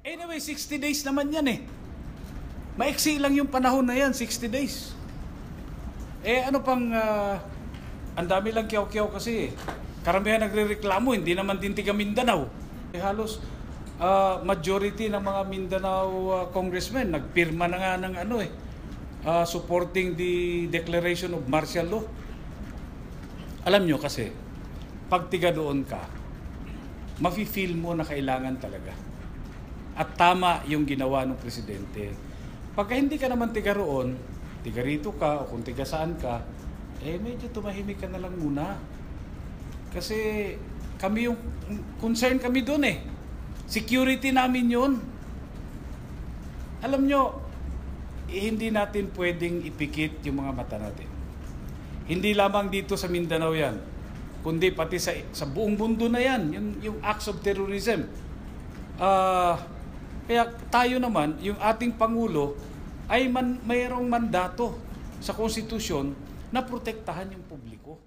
Anyway, 60 days naman yan eh. Maiksi lang yung panahon na yan, 60 days. Ano pang, ang dami lang kiyaw-kiyaw kasi eh. Karamihan nagre-reklamo, hindi naman din tiga Mindanao. Halos majority ng mga Mindanao congressmen nagpirma na nga ng supporting the declaration of martial law. Alam nyo kasi, pag tiga doon ka, mafe-feel mo na kailangan talaga. At tama yung ginawa ng presidente. Pagka hindi ka naman tiga roon, tiga rito ka o kung tiga saan ka, medyo tumahimik ka na lang muna. Kasi kami yung concern kami doon eh. Security namin yun. Alam nyo, hindi natin pwedeng ipikit yung mga mata natin. Hindi lamang dito sa Mindanao yan, kundi pati sa buong mundo na yan, yung acts of terrorism. Kaya tayo naman, yung ating Pangulo, ay mayroong mandato sa konstitusyon na protektahan yung publiko.